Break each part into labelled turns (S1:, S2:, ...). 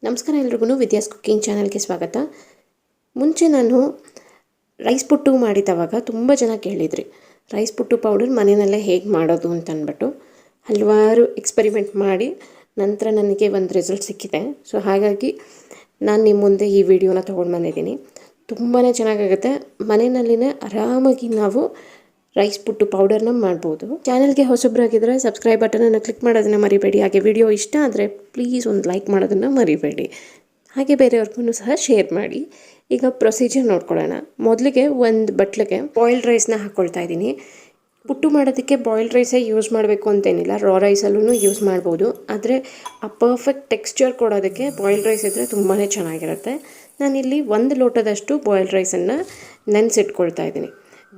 S1: ನಮಸ್ಕಾರ ಎಲ್ರಿಗೂ ವಿದ್ಯಾಸ್ ಕುಕ್ಕಿಂಗ್ ಚಾನಲ್ಗೆ ಸ್ವಾಗತ. ಮುಂಚೆ ನಾನು ರೈಸ್ ಪುಟ್ಟು ಮಾಡಿದವಾಗ ತುಂಬ ಜನ ಕೇಳಿದ್ರಿ ರೈಸ್ ಪುಟ್ಟು ಪೌಡರ್ ಮನೆಯಲ್ಲೇ ಹೇಗೆ ಮಾಡೋದು ಅಂತ ಅಂದ್ಬಿಟ್ಟು ಹಲವಾರು ಎಕ್ಸ್ಪೆರಿಮೆಂಟ್ ಮಾಡಿ ನಂತರ ನನಗೆ ಒಂದು ರಿಸಲ್ಟ್ ಸಿಕ್ಕಿದೆ. ಸೊ ಹಾಗಾಗಿ ನಾನು ನಿಮ್ಮ ಮುಂದೆ ಈ ವಿಡಿಯೋನ ತೊಗೊಂಡು ಬಂದಿದ್ದೀನಿ. ತುಂಬಾ ಚೆನ್ನಾಗಾಗುತ್ತೆ. ಮನೆಯಲ್ಲಿನೇ ಆರಾಮಾಗಿ ನಾವು ರೈಸ್ ಪುಟ್ಟು ಪೌಡರ್ನ ಮಾಡ್ಬೋದು. ಚಾನಲ್ಗೆ ಹೊಸಬ್ರಾಗಿದ್ದರೆ ಸಬ್ಸ್ಕ್ರೈಬ್ ಬಟನನ್ನು ಕ್ಲಿಕ್ ಮಾಡೋದನ್ನು ಮರಿಬೇಡಿ. ಹಾಗೆ ವಿಡಿಯೋ ಇಷ್ಟ ಆದರೆ ಪ್ಲೀಸ್ ಒಂದು ಲೈಕ್ ಮಾಡೋದನ್ನು ಮರಿಬೇಡಿ. ಹಾಗೆ ಬೇರೆಯವ್ರಿಗೂ ಸಹ ಶೇರ್ ಮಾಡಿ. ಈಗ ಪ್ರೊಸೀಜರ್ ನೋಡ್ಕೊಳ್ಳೋಣ. ಮೊದಲಿಗೆ ಒಂದು ಬಟ್ಲಿಗೆ ಬಾಯ್ಲ್ಡ್ ರೈಸ್ನ ಹಾಕ್ಕೊಳ್ತಾ ಇದ್ದೀನಿ. ಪುಟ್ಟು ಮಾಡೋದಕ್ಕೆ ಬಾಯ್ಲ್ಡ್ ರೈಸೇ ಯೂಸ್ ಮಾಡಬೇಕು ಅಂತೇನಿಲ್ಲ, ರಾ ರೈಸಲ್ಲೂ ಯೂಸ್ ಮಾಡ್ಬೋದು. ಆದರೆ ಆ ಪರ್ಫೆಕ್ಟ್ ಟೆಕ್ಸ್ಚರ್ ಕೊಡೋದಕ್ಕೆ ಬಾಯ್ಲ್ಡ್ ರೈಸ್ ಇದ್ದರೆ ತುಂಬಾ ಚೆನ್ನಾಗಿರುತ್ತೆ. ನಾನಿಲ್ಲಿ 1 ಲೋಟದಷ್ಟು ಬಾಯ್ಲ್ಡ್ ರೈಸನ್ನು ನೆನೆಸಿಟ್ಕೊಳ್ತಾ ಇದ್ದೀನಿ.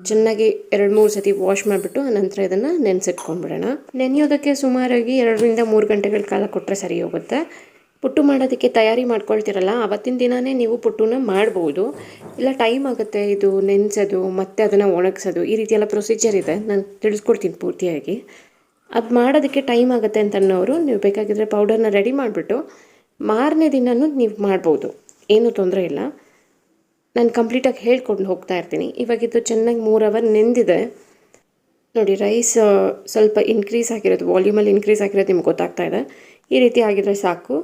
S1: ಚೆನ್ನಾಗಿ 2-3 ಸತಿ ವಾಶ್ ಮಾಡಿಬಿಟ್ಟು ನಂತರ ಇದನ್ನು ನೆನೆಸಿಟ್ಕೊಂಡ್ಬಿಡೋಣ. ನೆನೆಯೋದಕ್ಕೆ ಸುಮಾರಾಗಿ 2ರಿಂದ 3 ಗಂಟೆಗಳ ಕಾಲ ಕೊಟ್ಟರೆ ಸರಿ ಹೋಗುತ್ತೆ. ಪುಟ್ಟು ಮಾಡೋದಕ್ಕೆ ತಯಾರಿ ಮಾಡ್ಕೊಳ್ತಿರಲ್ಲ ಅವತ್ತಿನ ದಿನವೇ ನೀವು ಪುಟ್ಟುನ ಮಾಡ್ಬೋದು. ಇಲ್ಲ ಟೈಮ್ ಆಗುತ್ತೆ ಇದು ನೆನೆಸೋದು ಮತ್ತು ಅದನ್ನು ಒಣಗಿಸೋದು, ಈ ರೀತಿಯೆಲ್ಲ ಪ್ರೊಸೀಜರ್ ಇದೆ. ನಾನು ತಿಳಿಸ್ಕೊಡ್ತೀನಿ ಪೂರ್ತಿಯಾಗಿ. ಅದು ಮಾಡೋದಕ್ಕೆ ಟೈಮ್ ಆಗುತ್ತೆ ಅಂತ ಅನ್ನೋರು ನೀವು ಬೇಕಾಗಿದ್ದರೆ ಪೌಡರ್ನ ರೆಡಿ ಮಾಡಿಬಿಟ್ಟು ಮಾರನೇ ದಿನವೂ ನೀವು ಮಾಡ್ಬೋದು, ಏನೂ ತೊಂದರೆ ಇಲ್ಲ. ನಾನು ಕಂಪ್ಲೀಟಾಗಿ ಹೇಳ್ಕೊಂಡು ಹೋಗ್ತಾ ಇರ್ತೀನಿ. ಇವಾಗಿದ್ದು ಚೆನ್ನಾಗಿ 3 ಅವರ್ ನೆಂದಿದೆ ನೋಡಿ. ರೈಸ್ ಸ್ವಲ್ಪ ಇನ್ಕ್ರೀಸ್ ಆಗಿರೋದು, ವಾಲ್ಯೂಮಲ್ಲಿ ಇನ್ಕ್ರೀಸ್ ಆಗಿರೋದು ನಿಮ್ಗೆ ಗೊತ್ತಾಗ್ತಾ ಇದೆ. ಈ ರೀತಿ ಆಗಿದ್ರೆ ಸಾಕು.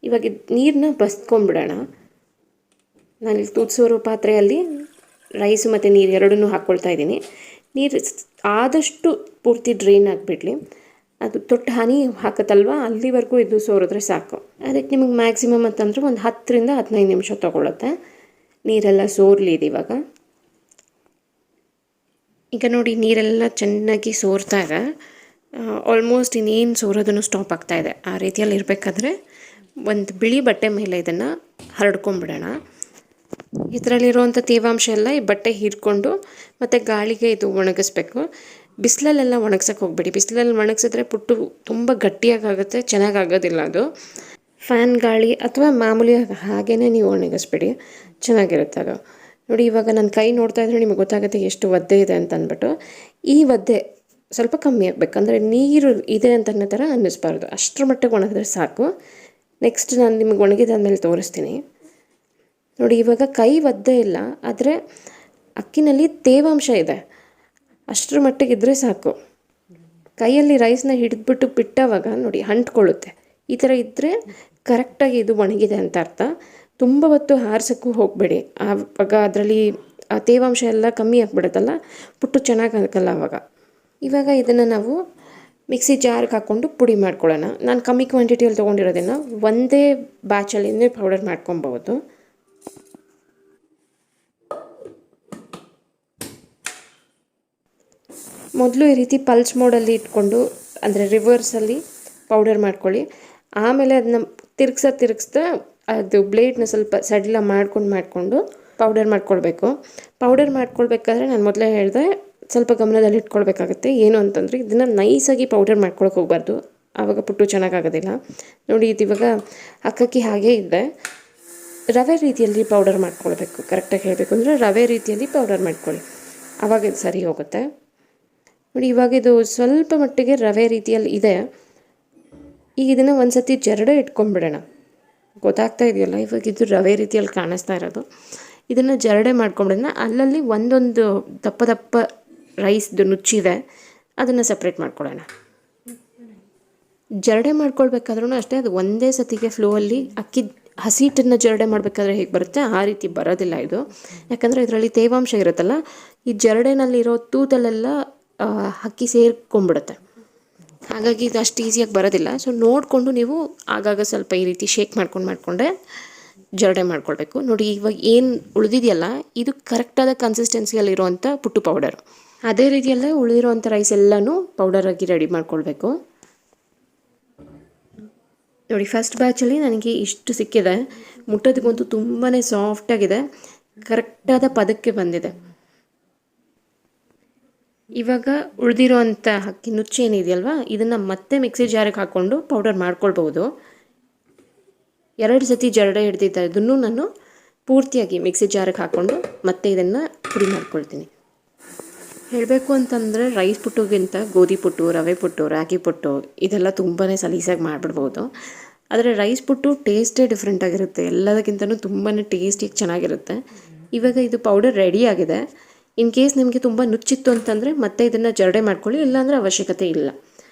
S1: ಇವಾಗ ನೀರನ್ನ ಬಸ್ಕೊಂಡ್ಬಿಡೋಣ. ನಾನಿಲ್ಲಿ ತೂತ್ಸೋರು ಪಾತ್ರೆಯಲ್ಲಿ ರೈಸು ಮತ್ತು ನೀರು ಎರಡನ್ನೂ ಹಾಕ್ಕೊಳ್ತಾ ಇದ್ದೀನಿ. ನೀರು ಆದಷ್ಟು ಪೂರ್ತಿ ಡ್ರೈನ್ ಆಗಿಬಿಡಲಿ. ಅದು ತೊಟ್ಟು ಹನಿ ಹಾಕತ್ತಲ್ವ ಅಲ್ಲಿವರೆಗೂ ಇದು ಸೋರಿದ್ರೆ ಸಾಕು. ಅದಕ್ಕೆ ನಿಮಗೆ ಮ್ಯಾಕ್ಸಿಮಮ್ ಅಂತಂದರೆ ಒಂದು 10ರಿಂದ 15 ನಿಮಿಷ ತೊಗೊಳುತ್ತೆ. ನೀರೆಲ್ಲ ಸೋರ್ಲಿ ಇದು. ಈಗ ನೋಡಿ ನೀರೆಲ್ಲ ಚೆನ್ನಾಗಿ ಸೋರ್ತಾ ಇದೆ. ಆಲ್ಮೋಸ್ಟ್ ಇನ್ನೇನು ಸೋರೋದನ್ನು ಸ್ಟಾಪ್ ಆಗ್ತಾ ಇದೆ. ಆ ರೀತಿಯಲ್ಲಿ ಇರಬೇಕಾದ್ರೆ ಒಂದು ಬಿಳಿ ಬಟ್ಟೆ ಮೇಲೆ ಇದನ್ನು ಹರಡ್ಕೊಂಡ್ಬಿಡೋಣ. ಇದರಲ್ಲಿರುವಂಥ ತೇವಾಂಶ ಎಲ್ಲ ಈ ಬಟ್ಟೆ ಹೀರ್ಕೊಂಡು ಮತ್ತು ಗಾಳಿಗೆ ಇದು ಒಣಗಿಸ್ಬೇಕು. ಬಿಸಿಲಲ್ಲೆಲ್ಲ ಒಣಗ್ಸೋಕ್ಕೆ ಹೋಗ್ಬೇಡಿ. ಬಿಸಿಲಲ್ಲಿ ಒಣಗಿಸಿದ್ರೆ ಪುಟ್ಟು ತುಂಬ ಗಟ್ಟಿಯಾಗುತ್ತೆ, ಚೆನ್ನಾಗಾಗೋದಿಲ್ಲ ಅದು. ಫ್ಯಾನ್ ಗಾಳಿ ಅಥವಾ ಮಾಮೂಲಿ ಹಾಗೇ ನೀವು ಒಣಗಿಸ್ಬಿಡಿ, ಚೆನ್ನಾಗಿರುತ್ತೆ ಅದು. ನೋಡಿ ಇವಾಗ ನನ್ನ ಕೈ ನೋಡ್ತಾ ಇದ್ರೆ ನಿಮಗೆ ಗೊತ್ತಾಗುತ್ತೆ ಎಷ್ಟು ಒದ್ದೆ ಇದೆ ಅಂತ ಅಂದ್ಬಿಟ್ಟು. ಈ ಒದ್ದೆ ಸ್ವಲ್ಪ ಕಮ್ಮಿ ಆಗಬೇಕು, ಅಂದರೆ ನೀರು ಇದೆ ಅಂತ ಅನ್ನೋ ಥರ ಅನ್ನಿಸ್ಬಾರ್ದು. ಅಷ್ಟರ ಮಟ್ಟಿಗೆ ಒಣಗಿದ್ರೆ ಸಾಕು. ನೆಕ್ಸ್ಟ್ ನಾನು ನಿಮಗೆ ಒಣಗಿದಾದ್ಮೇಲೆ ತೋರಿಸ್ತೀನಿ. ನೋಡಿ ಇವಾಗ ಕೈ ಒದ್ದೆ ಇಲ್ಲ, ಆದರೆ ಅಕ್ಕಿನಲ್ಲಿ ತೇವಾಂಶ ಇದೆ, ಅಷ್ಟರ ಮಟ್ಟಿಗೆ ಇದ್ದರೆ ಸಾಕು. ಕೈಯಲ್ಲಿ ರೈಸ್ನ ಹಿಡಿದ್ಬಿಟ್ಟು ಬಿಟ್ಟವಾಗ ನೋಡಿ ಅಂಟ್ಕೊಳ್ಳುತ್ತೆ. ಈ ಥರ ಇದ್ದರೆ ಕರೆಕ್ಟಾಗಿ ಇದು ಒಣಗಿದೆ ಅಂತ ಅರ್ಥ. ತುಂಬ ಹೊತ್ತು ಹಾರಿಸೋಕ್ಕೂ ಹೋಗಬೇಡಿ, ಆವಾಗ ಅದರಲ್ಲಿ ಆ ತೇವಾಂಶ ಎಲ್ಲ ಕಮ್ಮಿ ಆಗಿಬಿಡುತ್ತಲ್ಲ, ಪುಟ್ಟು ಚೆನ್ನಾಗಿ ಆಗಲ್ಲ ಆವಾಗ. ಇವಾಗ ಇದನ್ನು ನಾವು ಮಿಕ್ಸಿ ಜಾರ್ಗೆ ಹಾಕ್ಕೊಂಡು ಪುಡಿ ಮಾಡ್ಕೊಳ್ಳೋಣ. ನಾನು ಕಮ್ಮಿ ಕ್ವಾಂಟಿಟಿಯಲ್ಲಿ ತೊಗೊಂಡಿರೋದನ್ನು ಒಂದೇ ಬ್ಯಾಚಲ್ಲಿಂದೇ ಪೌಡರ್ ಮಾಡ್ಕೊಬೋದು. ಮೊದಲು ಈ ರೀತಿ ಪಲ್ಸ್ ಮೋಡಲ್ಲಿ ಇಟ್ಕೊಂಡು, ಅಂದರೆ ರಿವರ್ಸಲ್ಲಿ ಪೌಡರ್ ಮಾಡ್ಕೊಳ್ಳಿ. ಆಮೇಲೆ ಅದನ್ನ ತಿರುಗಿಸ್ತಾ ಅದು ಬ್ಲೇಡ್ನ ಸ್ವಲ್ಪ ಸಡಿಲ ಮಾಡಿಕೊಂಡು ಪೌಡರ್ ಮಾಡ್ಕೊಳ್ಬೇಕು. ಪೌಡರ್ ಮಾಡ್ಕೊಳ್ಬೇಕಾದ್ರೆ ನಾನು ಮೊದಲೇ ಹೇಳಿದೆ ಸ್ವಲ್ಪ ಗಮನದಲ್ಲಿ ಇಟ್ಕೊಳ್ಬೇಕಾಗುತ್ತೆ. ಏನು ಅಂತಂದರೆ ಇದನ್ನು ನೈಸಾಗಿ ಪೌಡರ್ ಮಾಡ್ಕೊಳಕ್ಕೆ ಹೋಗಬಾರ್ದು, ಆವಾಗ ಪುಟ್ಟು ಚೆನ್ನಾಗಾಗೋದಿಲ್ಲ. ನೋಡಿ ಇದು ಇವಾಗ ಅಕ್ಕಿ ಹಾಗೇ ಇದೆ. ರವೆ ರೀತಿಯಲ್ಲಿ ಪೌಡರ್ ಮಾಡ್ಕೊಳ್ಬೇಕು. ಕರೆಕ್ಟಾಗಿ ಹೇಳಬೇಕು ಅಂದರೆ ರವೆ ರೀತಿಯಲ್ಲಿ ಪೌಡರ್ ಮಾಡ್ಕೊಳ್ಳಿ, ಆವಾಗ ಇದು ಸರಿ ಹೋಗುತ್ತೆ. ನೋಡಿ ಇವಾಗ ಇದು ಸ್ವಲ್ಪ ಮಟ್ಟಿಗೆ ರವೆ ರೀತಿಯಲ್ಲಿ ಇದೆ. ಈಗ ಇದನ್ನು ಒಂದು ಸತಿ ಜರಡೆ ಇಟ್ಕೊಂಡ್ಬಿಡೋಣ. ಗೊತ್ತಾಗ್ತಾ ಇದೆಯಲ್ಲ, ಇವಾಗ ಇದು ರವೆ ರೀತಿಯಲ್ಲಿ ಕಾಣಿಸ್ತಾ ಇರೋದು. ಇದನ್ನು ಜರಡೆ ಮಾಡ್ಕೊಂಬಿಡೋಣ. ಅಲ್ಲಲ್ಲಿ ಒಂದೊಂದು ದಪ್ಪ ರೈಸ್ದು ನುಚ್ಚಿದೆ, ಅದನ್ನು ಸಪ್ರೇಟ್ ಮಾಡ್ಕೊಳ್ಳೋಣ. ಜರಡೆ ಮಾಡ್ಕೊಳ್ಬೇಕಾದ್ರೂ ಅಷ್ಟೇ, ಅದು ಒಂದೇ ಸತಿಗೆ ಫ್ಲೋಯಲ್ಲಿ ಅಕ್ಕಿ ಹಸಿಟ್ಟನ್ನು ಜರಡೆ ಮಾಡಬೇಕಾದ್ರೆ ಹೇಗೆ ಬರುತ್ತೆ ಆ ರೀತಿ ಬರೋದಿಲ್ಲ ಇದು. ಯಾಕಂದರೆ ಇದರಲ್ಲಿ ತೇವಾಂಶ ಇರುತ್ತಲ್ಲ, ಈ ಜರಡೆನಲ್ಲಿರೋ ತೂತಲ್ಲೆಲ್ಲ ಅಕ್ಕಿ ಸೇರ್ಕೊಂಡ್ಬಿಡುತ್ತೆ. ಹಾಗಾಗಿ ಇದು ಅಷ್ಟು ಈಸಿಯಾಗಿ ಬರೋದಿಲ್ಲ. ಸೊ ನೋಡಿಕೊಂಡು ನೀವು ಆಗಾಗ ಸ್ವಲ್ಪ ಈ ರೀತಿ ಶೇಕ್ ಮಾಡ್ಕೊಂಡ್ರೆ ಜರಡೆ ಮಾಡ್ಕೊಳ್ಬೇಕು. ನೋಡಿ ಇವಾಗ ಏನು ಉಳಿದಿದೆಯಲ್ಲ, ಇದು ಕರೆಕ್ಟಾದ ಕನ್ಸಿಸ್ಟೆನ್ಸಿಯಲ್ಲಿರುವಂಥ ಪುಟ್ಟು ಪೌಡರು. ಅದೇ ರೀತಿಯಲ್ಲೇ ಉಳಿದಿರೋವಂಥ ರೈಸ್ ಎಲ್ಲನೂ ಪೌಡರಾಗಿ ರೆಡಿ ಮಾಡ್ಕೊಳ್ಬೇಕು. ನೋಡಿ ಫಸ್ಟ್ ಬ್ಯಾಚಲ್ಲಿ ನನಗೆ ಇಷ್ಟು ಸಿಕ್ಕಿದೆ. ಮುಟ್ಟೋದಕ್ಕಂತೂ ತುಂಬಾ ಸಾಫ್ಟಾಗಿದೆ, ಕರೆಕ್ಟಾದ ಪದಕ್ಕೆ ಬಂದಿದೆ. ಇವಾಗ ಉಳಿದಿರೋವಂಥ ಅಕ್ಕಿ ನುಚ್ಚು ಏನಿದೆಯಲ್ವ, ಇದನ್ನು ಮತ್ತೆ ಮಿಕ್ಸಿ ಜಾರಿಗೆ ಹಾಕ್ಕೊಂಡು ಪೌಡರ್ ಮಾಡ್ಕೊಳ್ಬೋದು. 2 ಸತಿ ಜರಡೆ ಹಿಡ್ದಿದ್ದ ಇದನ್ನು ನಾನು ಪೂರ್ತಿಯಾಗಿ ಮಿಕ್ಸಿ ಜಾರಿಗೆ ಹಾಕ್ಕೊಂಡು ಮತ್ತೆ ಇದನ್ನು ಪುಡಿ ಮಾಡ್ಕೊಳ್ತೀನಿ. ಹೇಳಬೇಕು ಅಂತಂದರೆ ರೈಸ್ ಪುಟ್ಟುಗಿಂತ ಗೋಧಿ ಪುಟ್ಟು, ರವೆ ಪುಟ್ಟು, ರಾಗಿ ಪುಟ್ಟು ಇದೆಲ್ಲ ತುಂಬಾ ಸಲೀಸಾಗಿ ಮಾಡಿಬಿಡ್ಬೋದು. ಆದರೆ ರೈಸ್ ಪುಟ್ಟು ಟೇಸ್ಟೇ ಡಿಫ್ರೆಂಟ್ ಆಗಿರುತ್ತೆ, ಎಲ್ಲದಕ್ಕಿಂತಲೂ ತುಂಬಾ ಟೇಸ್ಟಿಯಾಗಿ ಚೆನ್ನಾಗಿರುತ್ತೆ. ಇವಾಗ ಇದು ಪೌಡರ್ ರೆಡಿ ಆಗಿದೆ. ಇನ್ ಕೇಸ್ ನಿಮಗೆ ತುಂಬ ನುಚ್ಚಿತ್ತು ಅಂತಂದರೆ ಮತ್ತೆ ಇದನ್ನು ಜರಡೆ ಮಾಡ್ಕೊಳ್ಳಿ, ಇಲ್ಲಾಂದರೆ ಅವಶ್ಯಕತೆ ಇಲ್ಲ.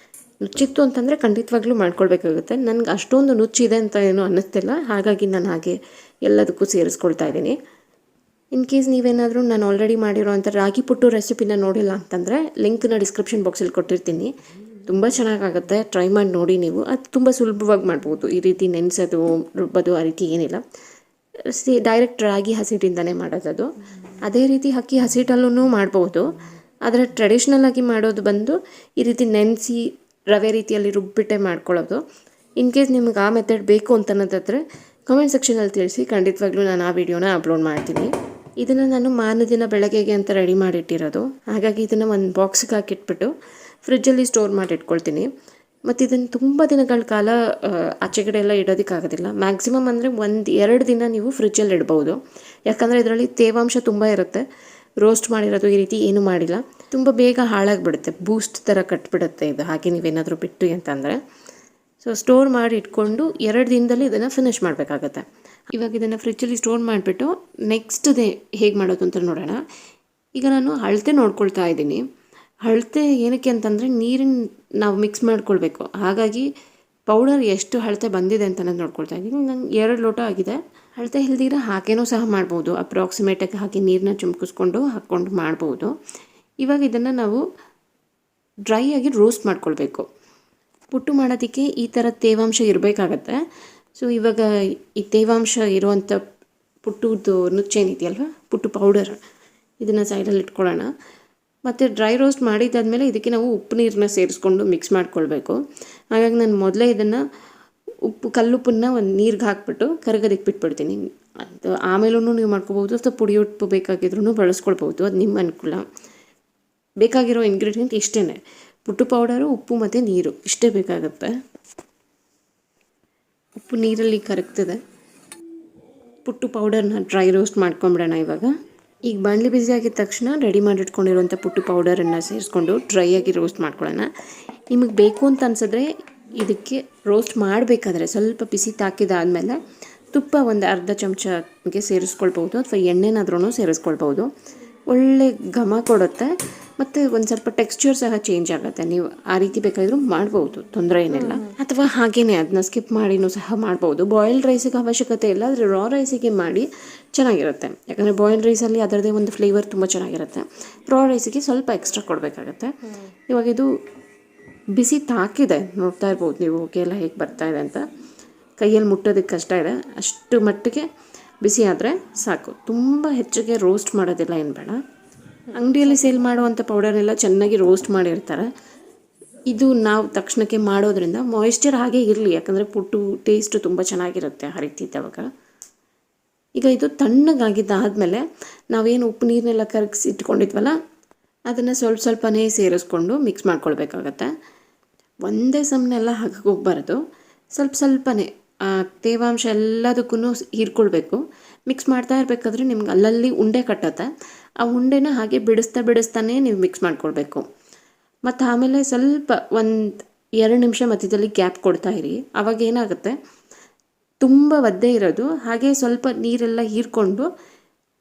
S1: ನುಚ್ಚಿತ್ತು ಅಂತಂದರೆ ಖಂಡಿತವಾಗ್ಲೂ ಮಾಡ್ಕೊಳ್ಬೇಕಾಗುತ್ತೆ. ನನಗೆ ಅಷ್ಟೊಂದು ನುಚ್ಚಿದೆ ಅಂತ ಏನೂ ಅನ್ನಿಸ್ತಿಲ್ಲ, ಹಾಗಾಗಿ ನಾನು ಹಾಗೆ ಎಲ್ಲದಕ್ಕೂ ಸೇರಿಸ್ಕೊಳ್ತಾ ಇದ್ದೀನಿ. ಇನ್ ಕೇಸ್ ನೀವೇನಾದರೂ ನಾನು ಆಲ್ರೆಡಿ ಮಾಡಿರೋವಂಥ ರಾಗಿ ಪುಟ್ಟು ರೆಸಿಪಿನ ನೋಡಿಲ್ಲ ಅಂತಂದರೆ ಲಿಂಕ್ನ ಡಿಸ್ಕ್ರಿಪ್ಷನ್ ಬಾಕ್ಸಲ್ಲಿ ಕೊಟ್ಟಿರ್ತೀನಿ. ತುಂಬ ಚೆನ್ನಾಗಾಗುತ್ತೆ, ಟ್ರೈ ಮಾಡಿ ನೋಡಿ ನೀವು. ಅದು ತುಂಬ ಸುಲಭವಾಗಿ ಮಾಡ್ಬೋದು, ಈ ರೀತಿ ನೆನೆಸೋದು ರುಬ್ಬೋದು ಆ ರೀತಿ ಏನಿಲ್ಲ. ಡೈರೆಕ್ಟ್ ರಾಗಿ ಹಸಿಟ್ಟಿಂದನೇ ಮಾಡೋದದು. ಅದೇ ರೀತಿ ಅಕ್ಕಿ ಹಸಿಟ್ಟಲ್ಲೂ ಮಾಡ್ಬೋದು, ಆದರೆ ಟ್ರೆಡಿಷ್ನಲ್ಲಾಗಿ ಮಾಡೋದು ಬಂದು ಈ ರೀತಿ ನೆನೆಸಿ ರವೆ ರೀತಿಯಲ್ಲಿ ರುಬ್ಬಿಟ್ಟೆ ಮಾಡ್ಕೊಳ್ಳೋದು. ಇನ್ ಕೇಸ್ ನಿಮ್ಗೆ ಆ ಮೆಥಡ್ ಬೇಕು ಅಂತ ಅನ್ನೋದಾದರೆ ಕಮೆಂಟ್ ಸೆಕ್ಷನಲ್ಲಿ ತಿಳಿಸಿ, ಖಂಡಿತವಾಗ್ಲೂ ನಾನು ಆ ವಿಡಿಯೋನ ಅಪ್ಲೋಡ್ ಮಾಡ್ತೀನಿ. ಇದನ್ನು ನಾನು ಮಾರನೇ ದಿನ ಬೆಳಗ್ಗೆಗೆ ಅಂತ ರೆಡಿ ಮಾಡಿಟ್ಟಿರೋದು, ಹಾಗಾಗಿ ಇದನ್ನು ಒಂದು ಬಾಕ್ಸಿಗೆ ಹಾಕಿಟ್ಬಿಟ್ಟು ಫ್ರಿಜ್ಜಲ್ಲಿ ಸ್ಟೋರ್ ಮಾಡಿ ಇಟ್ಕೊಳ್ತೀನಿ. ಮತ್ತು ಇದನ್ನು ತುಂಬ ದಿನಗಳ ಕಾಲ ಆಚೆಗಡೆ ಎಲ್ಲ ಇಡೋದಕ್ಕಾಗೋದಿಲ್ಲ. ಮ್ಯಾಕ್ಸಿಮಮ್ ಅಂದರೆ 1-2 ದಿನ ನೀವು ಫ್ರಿಜ್ಜಲ್ಲಿ ಇಡ್ಬೋದು, ಯಾಕಂದರೆ ಇದರಲ್ಲಿ ತೇವಾಂಶ ತುಂಬ ಇರುತ್ತೆ. ರೋಸ್ಟ್ ಮಾಡಿರೋದು ಈ ರೀತಿ ಏನೂ ಮಾಡಿಲ್ಲ, ತುಂಬ ಬೇಗ ಹಾಳಾಗಿಬಿಡುತ್ತೆ, ಬೂಸ್ಟ್ ಥರ ಕಟ್ಬಿಡುತ್ತೆ ಇದು, ಹಾಗೆ ನೀವೇನಾದರೂ ಬಿಟ್ಟು ಅಂತಂದರೆ. ಸೊ ಸ್ಟೋರ್ ಮಾಡಿ ಇಟ್ಕೊಂಡು 2 ದಿನದಲ್ಲಿ ಇದನ್ನು ಫಿನಿಷ್ ಮಾಡಬೇಕಾಗತ್ತೆ. ಇವಾಗ ಇದನ್ನು ಫ್ರಿಜ್ಜಲ್ಲಿ ಸ್ಟೋರ್ ಮಾಡಿಬಿಟ್ಟು ನೆಕ್ಸ್ಟ್ ಡೇ ಹೇಗೆ ಮಾಡೋದು ಅಂತ ನೋಡೋಣ. ಈಗ ನಾನು ಅಳತೆ ನೋಡ್ಕೊಳ್ತಾ ಇದ್ದೀನಿ. ಅಳತೆ ಏನಕ್ಕೆ ಅಂತಂದರೆ ನೀರಿನ ನಾವು ಮಿಕ್ಸ್ ಮಾಡ್ಕೊಳ್ಬೇಕು, ಹಾಗಾಗಿ ಪೌಡರ್ ಎಷ್ಟು ಅಳತೆ ಬಂದಿದೆ ಅಂತ ನಾನು ನೋಡ್ಕೊಳ್ತಾ ಇದ್ದೀನಿ. ನಂಗೆ 2 ಲೋಟ ಆಗಿದೆ. ಅಳತೆ ಇಲ್ದಿರ ಹಾಗೇನೂ ಸಹ ಮಾಡ್ಬೋದು, ಅಪ್ರಾಕ್ಸಿಮೇಟಾಗಿ ಹಾಕಿ ನೀರನ್ನ ಚುಮ್ಕಿಸ್ಕೊಂಡು ಹಾಕ್ಕೊಂಡು ಮಾಡ್ಬೋದು. ಇವಾಗ ಇದನ್ನು ನಾವು ಡ್ರೈ ಆಗಿ ರೋಸ್ಟ್ ಮಾಡ್ಕೊಳ್ಬೇಕು. ಪುಟ್ಟು ಮಾಡೋದಕ್ಕೆ ಈ ಥರ ತೇವಾಂಶ ಇರಬೇಕಾಗತ್ತೆ. ಸೊ ಇವಾಗ ಈ ತೇವಾಂಶ ಇರುವಂಥ ಪುಟ್ಟುದು ನುಚ್ಚೇನಿದೆಯಲ್ವ, ಪುಟ್ಟು ಪೌಡರ್, ಇದನ್ನು ಸೈಡಲ್ಲಿ ಇಟ್ಕೊಳ್ಳೋಣ. ಮತ್ತು ಡ್ರೈ ರೋಸ್ಟ್ ಮಾಡಿದ್ದಾದಮೇಲೆ ಇದಕ್ಕೆ ನಾವು ಉಪ್ಪು ನೀರನ್ನ ಸೇರಿಸ್ಕೊಂಡು ಮಿಕ್ಸ್ ಮಾಡ್ಕೊಳ್ಬೇಕು. ಹಾಗಾಗಿ ನಾನು ಮೊದಲೇ ಇದನ್ನು ಕಲ್ಲುಪ್ಪನ್ನು ಒಂದು ನೀರಿಗೆ ಹಾಕ್ಬಿಟ್ಟು ಕರಗೋದಕ್ಕೆ ಬಿಟ್ಬಿಡ್ತೀನಿ. ಅದು ಆಮೇಲೂ ನೀವು ಮಾಡ್ಕೋಬೋದು, ಅಥವಾ ಪುಡಿ ಉಪ್ಪು ಬೇಕಾಗಿದ್ರೂ ಬಳಸ್ಕೊಳ್ಬೋದು, ಅದು ನಿಮ್ಮ ಅನುಕೂಲ. ಬೇಕಾಗಿರೋ ಇಂಗ್ರೀಡಿಯೆಂಟ್ ಇಷ್ಟೇ, ಪುಟ್ಟು ಪೌಡರು, ಉಪ್ಪು ಮತ್ತು ನೀರು, ಇಷ್ಟೇ ಬೇಕಾಗುತ್ತೆ. ಉಪ್ಪು ನೀರಲ್ಲಿ ಕರಗ್ತದೆ. ಪುಟ್ಟು ಪೌಡರ್ನ ಡ್ರೈ ರೋಸ್ಟ್ ಮಾಡ್ಕೊಂಬಿಡೋಣ. ಈಗ ಬಾಣಲಿ ಬಿಸಿ ಆಗಿದ ತಕ್ಷಣ ರೆಡಿ ಮಾಡಿಟ್ಕೊಂಡಿರುವಂಥ ಪುಟ್ಟು ಪೌಡರನ್ನು ಸೇರಿಸ್ಕೊಂಡು ಡ್ರೈ ಆಗಿ ರೋಸ್ಟ್ ಮಾಡ್ಕೊಳ್ಳೋಣ. ನಿಮಗೆ ಬೇಕು ಅಂತ ಅನ್ಸಿದ್ರೆ ಇದಕ್ಕೆ ರೋಸ್ಟ್ ಮಾಡಬೇಕಾದ್ರೆ ಸ್ವಲ್ಪ ಬಿಸಿ ತಾಕಿದಾದಮೇಲೆ ತುಪ್ಪ ಒಂದು ಅರ್ಧ ಚಮಚಗೆ ಸೇರಿಸ್ಕೊಳ್ಬೋದು, ಅಥವಾ ಎಣ್ಣೆನಾದ್ರೂ ಸೇರಿಸ್ಕೊಳ್ಬೋದು. ಒಳ್ಳೆ ಘಮ ಕೊಡುತ್ತೆ, ಮತ್ತು ಒಂದು ಸ್ವಲ್ಪ ಟೆಕ್ಸ್ಚರ್ ಸಹ ಚೇಂಜ್ ಆಗುತ್ತೆ. ನೀವು ಆ ರೀತಿ ಬೇಕಾದರೂ ಮಾಡ್ಬೋದು, ತೊಂದರೆ ಏನಿಲ್ಲ. ಅಥವಾ ಹಾಗೇ ಅದನ್ನ ಸ್ಕಿಪ್ ಮಾಡಿನೂ ಸಹ ಮಾಡ್ಬೋದು. ಬಾಯ್ಲ್ಡ್ ರೈಸಿಗೆ ಅವಶ್ಯಕತೆ ಇಲ್ಲ, ಆದರೆ ರಾ ರೈಸಿಗೆ ಮಾಡಿ ಚೆನ್ನಾಗಿರುತ್ತೆ. ಯಾಕಂದರೆ ಬಾಯ್ಲ್ಡ್ ರೈಸಲ್ಲಿ ಅದರದೇ ಒಂದು ಫ್ಲೇವರ್ ತುಂಬ ಚೆನ್ನಾಗಿರುತ್ತೆ. ರಾ ರೈಸಿಗೆ ಸ್ವಲ್ಪ ಎಕ್ಸ್ಟ್ರಾ ಕೊಡಬೇಕಾಗತ್ತೆ. ಇವಾಗ ಇದು ಬಿಸಿ ತಾಕಿದೆ, ನೋಡ್ತಾ ಇರ್ಬೋದು ನೀವು ಎಲ್ಲ ಹೇಗೆ ಬರ್ತಾಯಿದೆ ಅಂತ. ಕೈಯಲ್ಲಿ ಮುಟ್ಟೋದಕ್ಕೆ ಕಷ್ಟ ಇದೆ, ಅಷ್ಟು ಮಟ್ಟಿಗೆ ಬಿಸಿ ಆದರೆ ಸಾಕು. ತುಂಬ ಹೆಚ್ಚಿಗೆ ರೋಸ್ಟ್ ಮಾಡೋದಿಲ್ಲ, ಏನು ಬೇಡ. ಅಂಗಡಿಯಲ್ಲಿ ಸೇಲ್ ಮಾಡುವಂಥ ಪೌಡರ್ನೆಲ್ಲ ಚೆನ್ನಾಗಿ ರೋಸ್ಟ್ ಮಾಡಿರ್ತಾರೆ. ಇದು ನಾವು ತಕ್ಷಣಕ್ಕೆ ಮಾಡೋದ್ರಿಂದ ಮಾಯಿಶ್ಚರ್ ಹಾಗೆ ಇರಲಿ, ಯಾಕಂದರೆ ಪುಟ್ಟು ಟೇಸ್ಟು ತುಂಬ ಚೆನ್ನಾಗಿರುತ್ತೆ ಆ ರೀತಿ ಇದ್ದವಾಗ. ಈಗ ಇದು ತಣ್ಣಗಾಗಿದ್ದಾದಮೇಲೆ ನಾವೇನು ಉಪ್ಪು ನೀರನ್ನೆಲ್ಲ ಕರಗಿಸಿ ಇಟ್ಕೊಂಡಿದ್ವಲ್ಲ, ಅದನ್ನು ಸ್ವಲ್ಪ ಸ್ವಲ್ಪನೇ ಸೇರಿಸ್ಕೊಂಡು ಮಿಕ್ಸ್ ಮಾಡ್ಕೊಳ್ಬೇಕಾಗತ್ತೆ. ಒಂದೇ ಸಮನೆಲ್ಲ ಹಾಕೋಗ್ಬಾರ್ದು, ಸ್ವಲ್ಪ ಸ್ವಲ್ಪನೇ ಆ ತೇವಾಂಶ ಎಲ್ಲದಕ್ಕೂ ಹೀರ್ಕೊಳ್ಬೇಕು. ಮಿಕ್ಸ್ ಮಾಡ್ತಾ ಇರಬೇಕಾದ್ರೆ ನಿಮ್ಗೆ ಅಲ್ಲಲ್ಲಿ ಉಂಡೆ ಕಟ್ಟುತ್ತೆ, ಆ ಉಂಡೆನ ಹಾಗೆ ಬಿಡಿಸ್ತಾನೆ ನೀವು ಮಿಕ್ಸ್ ಮಾಡ್ಕೊಳ್ಬೇಕು. ಮತ್ತು ಆಮೇಲೆ ಸ್ವಲ್ಪ 1-2 ನಿಮಿಷ ಮಧ್ಯದಲ್ಲಿ ಗ್ಯಾಪ್ ಕೊಡ್ತಾ ಇರಿ. ಆವಾಗ ಏನಾಗುತ್ತೆ, ತುಂಬ ಒದ್ದೆ ಇರೋದು ಹಾಗೆ ಸ್ವಲ್ಪ ನೀರೆಲ್ಲ ಹೀರ್ಕೊಂಡು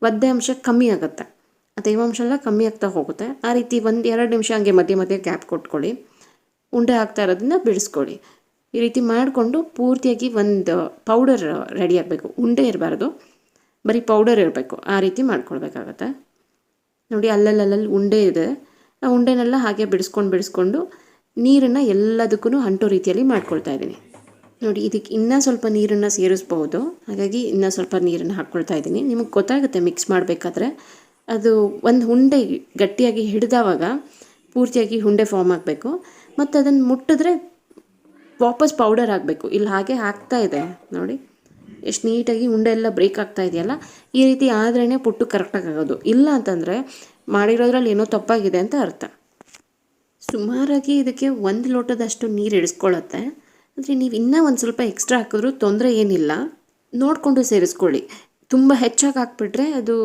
S1: ಒದ್ದೆ ಅಂಶ ಕಮ್ಮಿ ಆಗುತ್ತೆ, ಆ ತೇವಾಂಶ ಎಲ್ಲ ಕಮ್ಮಿ ಆಗ್ತಾ ಹೋಗುತ್ತೆ. ಆ ರೀತಿ 1-2 ನಿಮಿಷ ಹಂಗೆ ಮಧ್ಯೆ ಗ್ಯಾಪ್ ಕೊಟ್ಕೊಳ್ಳಿ. ಉಂಡೆ ಹಾಕ್ತಾ ಇರೋದನ್ನ ಬಿಡಿಸ್ಕೊಳ್ಳಿ. ಈ ರೀತಿ ಮಾಡಿಕೊಂಡು ಪೂರ್ತಿಯಾಗಿ ಒಂದು ಪೌಡರ್ ರೆಡಿ ಆಗಬೇಕು. ಉಂಡೆ ಇರಬಾರ್ದು, ಬರೀ ಪೌಡರ್ ಇರಬೇಕು, ಆ ರೀತಿ ಮಾಡ್ಕೊಳ್ಬೇಕಾಗತ್ತೆ. ನೋಡಿ ಅಲ್ಲಲ್ಲಿ ಉಂಡೆ ಇದೆ, ಆ ಉಂಡೆನೆಲ್ಲ ಹಾಗೆ ಬಿಡಿಸ್ಕೊಂಡು ನೀರನ್ನು ಎಲ್ಲದಕ್ಕೂ ಅಂಟೋ ರೀತಿಯಲ್ಲಿ ಮಾಡ್ಕೊಳ್ತಾ ಇದ್ದೀನಿ. ನೋಡಿ ಇದಕ್ಕೆ ಇನ್ನೂ ಸ್ವಲ್ಪ ನೀರನ್ನು ಸೇರಿಸ್ಬೋದು, ಹಾಗಾಗಿ ಇನ್ನೂ ಸ್ವಲ್ಪ ನೀರನ್ನು ಹಾಕ್ಕೊಳ್ತಾ ಇದ್ದೀನಿ. ನಿಮಗೆ ಗೊತ್ತಾಗುತ್ತೆ ಮಿಕ್ಸ್ ಮಾಡಬೇಕಾದ್ರೆ, ಅದು ಒಂದು ಉಂಡೆ ಗಟ್ಟಿಯಾಗಿ ಹಿಡಿದವಾಗ ಪೂರ್ತಿಯಾಗಿ ಉಂಡೆ ಫಾರ್ಮ್ ಆಗಬೇಕು. ಮತ್ತು ಅದನ್ನು ಮುಟ್ಟಿದ್ರೆ ವಾಪಸ್ ಪೌಡರ್ ಆಗಬೇಕು. ಇಲ್ಲಿ ಹಾಗೆ ಆಗ್ತಾ ಇದೆ ನೋಡಿ, ಎಷ್ಟು ನೀಟಾಗಿ ಉಂಡೆ ಎಲ್ಲ ಬ್ರೇಕ್ ಆಗ್ತಾ ಇದೆಯಲ್ಲ. ಈ ರೀತಿ ಆದ್ರೇ ಪುಟ್ಟು ಕರೆಕ್ಟಾಗಿ ಆಗೋದು. ಇಲ್ಲ ಅಂತಂದರೆ ಮಾಡಿರೋದ್ರಲ್ಲಿ ಏನೋ ತಪ್ಪಾಗಿದೆ ಅಂತ ಅರ್ಥ. ಸುಮಾರಾಗಿ ಇದಕ್ಕೆ 1 ಲೋಟದಷ್ಟು ನೀರು ಇಡಿಸ್ಕೊಳ್ಳುತ್ತೆ. ಅಂದರೆ ನೀವು ಇನ್ನೂ ಒಂದು ಸ್ವಲ್ಪ ಎಕ್ಸ್ಟ್ರಾ ಹಾಕಿದ್ರೂ ತೊಂದರೆ ಏನಿಲ್ಲ, ನೋಡಿಕೊಂಡು ಸೇರಿಸ್ಕೊಳ್ಳಿ. ತುಂಬ ಹೆಚ್ಚಾಗಿ ಹಾಕ್ಬಿಟ್ರೆ ಅದು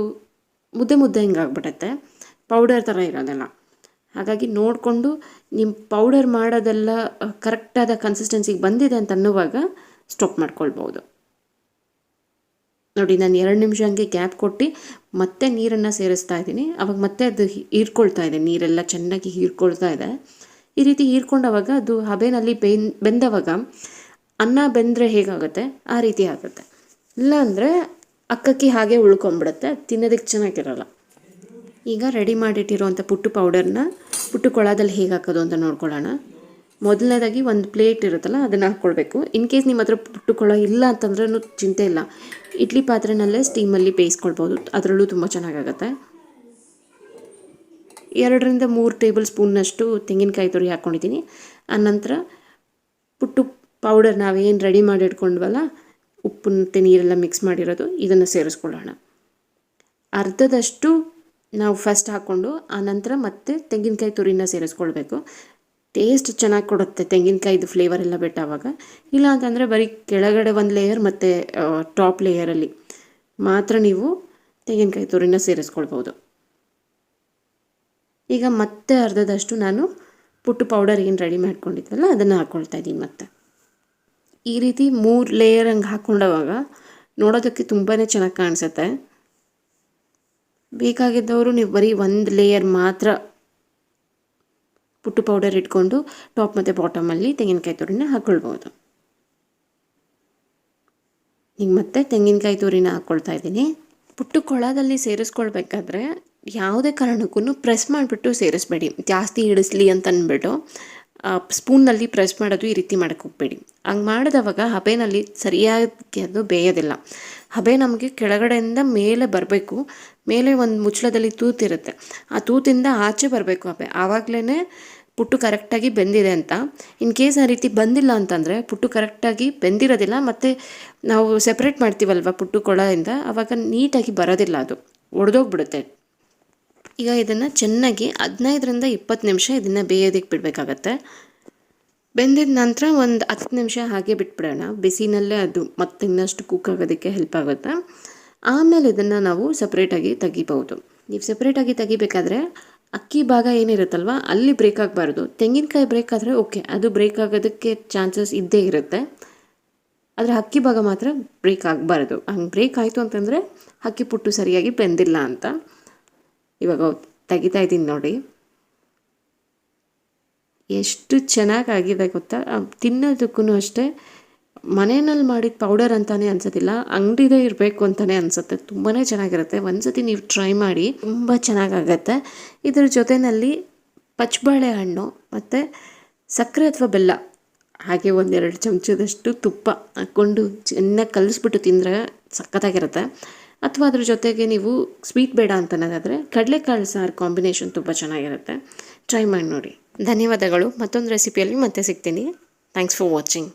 S1: ಮುದ್ದೆ ಹಿಂಗೆ ಆಗ್ಬಿಡುತ್ತೆ, ಪೌಡರ್ ಥರ ಇರೋದೆಲ್ಲ. ಹಾಗಾಗಿ ನೋಡಿಕೊಂಡು ನಿಮ್ಮ ಪೌಡರ್ ಮಾಡೋದೆಲ್ಲ ಕರೆಕ್ಟಾದ ಕನ್ಸಿಸ್ಟೆನ್ಸಿಗೆ ಬಂದಿದೆ ಅಂತ ಅನ್ನುವಾಗ ಸ್ಟಾಪ್ ಮಾಡ್ಕೊಳ್ಬೋದು. ನೋಡಿ, ನಾನು 2 ನಿಮಿಷ ಹಂಗೆ ಗ್ಯಾಪ್ ಕೊಟ್ಟು ಮತ್ತೆ ನೀರನ್ನು ಸೇರಿಸ್ತಾ ಇದ್ದೀನಿ. ಅವಾಗ ಮತ್ತೆ ಅದು ಹೀರ್ಕೊಳ್ತಾ ಇದೆ, ನೀರೆಲ್ಲ ಚೆನ್ನಾಗಿ ಹೀರ್ಕೊಳ್ತಾ ಇದೆ. ಈ ರೀತಿ ಹೀರ್ಕೊಂಡವಾಗ ಅದು ಹಬೆನಲ್ಲಿ ಬೆಂದವಾಗ ಅನ್ನ ಬೆಂದರೆ ಹೇಗಾಗುತ್ತೆ ಆ ರೀತಿ ಆಗುತ್ತೆ. ಇಲ್ಲಾಂದರೆ ಅಕ್ಕಕ್ಕಿ ಹಾಗೆ ಉಳ್ಕೊಂಬಿಡುತ್ತೆ, ತಿನ್ನೋದಕ್ಕೆ ಚೆನ್ನಾಗಿರಲ್ಲ. ಈಗ ರೆಡಿ ಮಾಡಿಟ್ಟಿರುವಂಥ ಪುಟ್ಟು ಪೌಡರ್ನ ಪುಟ್ಟು ಕೊಳದಲ್ಲಿ ಹೇಗೆ ಹಾಕೋದು ಅಂತ ನೋಡ್ಕೊಳ್ಳೋಣ. ಮೊದಲನೇದಾಗಿ ಒಂದು ಪ್ಲೇಟ್ ಇರುತ್ತಲ್ಲ ಅದನ್ನು ಹಾಕ್ಕೊಳ್ಬೇಕು. ಇನ್ ಕೇಸ್ ನಿಮ್ಮ ಹತ್ರ ಪುಟ್ಟು ಕೊಳ ಇಲ್ಲ ಅಂತಂದ್ರೂ ಚಿಂತೆ ಇಲ್ಲ, ಇಡ್ಲಿ ಪಾತ್ರೆನಲ್ಲೇ ಸ್ಟೀಮಲ್ಲಿ ಬೇಯಿಸ್ಕೊಳ್ಬೋದು, ಅದರಲ್ಲೂ ತುಂಬ ಚೆನ್ನಾಗಾಗತ್ತೆ. 2ರಿಂದ 3 ಟೇಬಲ್ ಸ್ಪೂನ್ನಷ್ಟು ತೆಂಗಿನಕಾಯಿ ತುರಿ ಹಾಕ್ಕೊಂಡಿದ್ದೀನಿ. ಆನಂತರ ಪುಟ್ಟು ಪೌಡರ್ ನಾವೇನು ರೆಡಿ ಮಾಡಿ ಇಟ್ಕೊಂಡ್ವಲ್ಲ, ಉಪ್ಪು ಮತ್ತು ನೀರೆಲ್ಲ ಮಿಕ್ಸ್ ಮಾಡಿರೋದು, ಇದನ್ನು ಸೇರಿಸ್ಕೊಳ್ಳೋಣ. ಅರ್ಧದಷ್ಟು ನಾವು ಫಸ್ಟ್ ಹಾಕ್ಕೊಂಡು ಆನಂತರ ಮತ್ತೆ ತೆಂಗಿನಕಾಯಿ ತುರಿನ ಸೇರಿಸ್ಕೊಳ್ಬೇಕು. ಟೇಸ್ಟ್ ಚೆನ್ನಾಗಿ ಕೊಡುತ್ತೆ ತೆಂಗಿನಕಾಯಿದು ಫ್ಲೇವರ್ ಎಲ್ಲ ಬಿಟ್ಟಾವಾಗ. ಇಲ್ಲ ಅಂತಂದರೆ ಬರೀ ಕೆಳಗಡೆ ಒಂದು ಲೇಯರ್ ಮತ್ತು ಟಾಪ್ ಲೇಯರಲ್ಲಿ ಮಾತ್ರ ನೀವು ತೆಂಗಿನಕಾಯಿ ತುರಿನ ಸೇರಿಸ್ಕೊಳ್ಬೋದು. ಈಗ ಮತ್ತೆ ಅರ್ಧದಷ್ಟು ನಾನು ಪುಟ್ಟು ಪೌಡರ್ ಏನು ರೆಡಿ ಮಾಡ್ಕೊಂಡಿದ್ದಲ್ಲ ಅದನ್ನು ಹಾಕ್ಕೊಳ್ತಾ ಇದ್ದೀನಿ. ಮತ್ತೆ ಈ ರೀತಿ 3 ಲೇಯರ್ ಹಂಗೆ ಹಾಕ್ಕೊಂಡವಾಗ ನೋಡೋದಕ್ಕೆ ತುಂಬಾ ಚೆನ್ನಾಗಿ ಕಾಣಿಸುತ್ತೆ. ಬೇಕಾಗಿದ್ದವರು ನೀವು ಬರೀ 1 ಲೇಯರ್ ಮಾತ್ರ ಪುಟ್ಟು ಪೌಡರ್ ಇಟ್ಕೊಂಡು ಟಾಪ್ ಮತ್ತು ಬಾಟಮಲ್ಲಿ ತೆಂಗಿನಕಾಯಿ ತುರಿನ ಹಾಕ್ಕೊಳ್ಬೋದು. ಈಗ ಮತ್ತೆ ತೆಂಗಿನಕಾಯಿ ತುರಿನ ಹಾಕ್ಕೊಳ್ತಾ ಇದ್ದೀನಿ. ಪುಟ್ಟು ಕೊಳದಲ್ಲಿ ಸೇರಿಸ್ಕೊಳ್ಬೇಕಾದ್ರೆ ಯಾವುದೇ ಕಾರಣಕ್ಕೂ ಪ್ರೆಸ್ ಮಾಡಿಬಿಟ್ಟು ಸೇರಿಸ್ಬೇಡಿ, ಜಾಸ್ತಿ ಹಿಡಿಸ್ಲಿ ಅಂತ ಅಂದ್ಬಿಟ್ಟು ಸ್ಪೂನ್ನಲ್ಲಿ ಪ್ರೆಸ್ ಮಾಡೋದು ಈ ರೀತಿ ಮಾಡೋಕ್ಕೆ ಹೋಗಬೇಡಿ. ಹಂಗೆ ಮಾಡಿದವಾಗ ಹಬೆನಲ್ಲಿ ಸರಿಯಾಗಿ ಅದು ಬೇಯೋದಿಲ್ಲ. ಹಬೆ ನಮಗೆ ಕೆಳಗಡೆಯಿಂದ ಮೇಲೆ ಬರಬೇಕು, ಮೇಲೆ ಒಂದು ಮುಚ್ಚಳದಲ್ಲಿ ತೂತಿರುತ್ತೆ, ಆ ತೂತಿಂದ ಆಚೆ ಬರಬೇಕು ಹಬೆ, ಆವಾಗಲೇ ಪುಟ್ಟು ಕರೆಕ್ಟಾಗಿ ಬೆಂದಿದೆ ಅಂತ. ಇನ್ ಕೇಸ್ ಆ ರೀತಿ ಬಂದಿಲ್ಲ ಅಂತಂದರೆ ಪುಟ್ಟು ಕರೆಕ್ಟಾಗಿ ಬೆಂದಿರೋದಿಲ್ಲ, ಮತ್ತು ನಾವು ಸೆಪ್ರೇಟ್ ಮಾಡ್ತೀವಲ್ವ ಪುಟ್ಟು ಕೊಳದಿಂದ, ಆವಾಗ ನೀಟಾಗಿ ಬರೋದಿಲ್ಲ, ಅದು ಒಡೆದೋಗ್ಬಿಡುತ್ತೆ. ಈಗ ಇದನ್ನು ಚೆನ್ನಾಗಿ 15ರಿಂದ 20 ನಿಮಿಷ ಇದನ್ನು ಬೇಯೋದಕ್ಕೆ ಬಿಡಬೇಕಾಗತ್ತೆ. ಬೆಂದಿದ ನಂತರ ಒಂದು 10 ನಿಮಿಷ ಹಾಗೆ ಬಿಟ್ಬಿಡೋಣ, ಬಿಸಿನಲ್ಲೇ ಅದು ಮತ್ತೆ ಇನ್ನಷ್ಟು ಕುಕ್ ಆಗೋದಕ್ಕೆ ಹೆಲ್ಪ್ ಆಗುತ್ತೆ. ಆಮೇಲೆ ಇದನ್ನು ನಾವು ಸಪ್ರೇಟಾಗಿ ತೆಗಿಬೋದು. ನೀವು ಸಪ್ರೇಟಾಗಿ ತೆಗಿಬೇಕಾದ್ರೆ ಅಕ್ಕಿ ಭಾಗ ಏನಿರುತ್ತಲ್ವ ಅಲ್ಲಿ ಬ್ರೇಕ್ ಆಗಬಾರ್ದು. ತೆಂಗಿನಕಾಯಿ ಬ್ರೇಕ್ ಆದರೆ ಓಕೆ, ಅದು ಬ್ರೇಕ್ ಆಗೋದಕ್ಕೆ ಚಾನ್ಸಸ್ ಇದ್ದೇ ಇರುತ್ತೆ, ಆದರೆ ಅಕ್ಕಿ ಭಾಗ ಮಾತ್ರ ಬ್ರೇಕ್ ಆಗಬಾರ್ದು. ಹಂಗೆ ಬ್ರೇಕ್ ಆಯಿತು ಅಂತಂದರೆ ಅಕ್ಕಿ ಪುಟ್ಟು ಸರಿಯಾಗಿ ಬೆಂದಿಲ್ಲ ಅಂತ. ಇವಾಗ ತೆಗಿತಾ ಇದ್ದೀನಿ ನೋಡಿ, ಎಷ್ಟು ಚೆನ್ನಾಗಾಗಿದೆ ಗೊತ್ತಾ. ತಿನ್ನೋದಕ್ಕೂ ಅಷ್ಟೇ ಮನೆಯಲ್ಲಿ ಮಾಡಿದ ಪೌಡರ್ ಅಂತಲೇ ಅನ್ಸೋದಿಲ್ಲ, ಅಂಗಡಿದೇ ಇರಬೇಕು ಅಂತಲೇ ಅನಿಸುತ್ತೆ. ತುಂಬಾ ಚೆನ್ನಾಗಿರುತ್ತೆ, ಒಂದ್ಸತಿ ನೀವು ಟ್ರೈ ಮಾಡಿ, ತುಂಬ ಚೆನ್ನಾಗಾಗತ್ತೆ. ಇದ್ರ ಜೊತೆಯಲ್ಲಿ ಪಚ್ಚಬಾಳೆ ಹಣ್ಣು ಮತ್ತು ಸಕ್ಕರೆ ಅಥವಾ ಬೆಲ್ಲ ಹಾಗೆ 1-2 ಚಮಚದಷ್ಟು ತುಪ್ಪ ಹಾಕ್ಕೊಂಡು ಚೆನ್ನಾಗಿ ಕಲಿಸ್ಬಿಟ್ಟು ತಿಂದರೆ ಸಖತ್ತಾಗಿರುತ್ತೆ. ಅಥವಾ ಅದ್ರ ಜೊತೆಗೆ ನೀವು ಸ್ವೀಟ್ ಬೇಡ ಅಂತನೋದಾದರೆ ಕಡಲೆಕಾಳು ಸಾರು ಕಾಂಬಿನೇಷನ್ ತುಂಬ ಚೆನ್ನಾಗಿರುತ್ತೆ. ಟ್ರೈ ಮಾಡಿ ನೋಡಿ. ಧನ್ಯವಾದಗಳು. ಮತ್ತೊಂದು ರೆಸಿಪಿಯಲ್ಲಿ ಮತ್ತೆ ಸಿಗ್ತೀನಿ. Thanks for watching.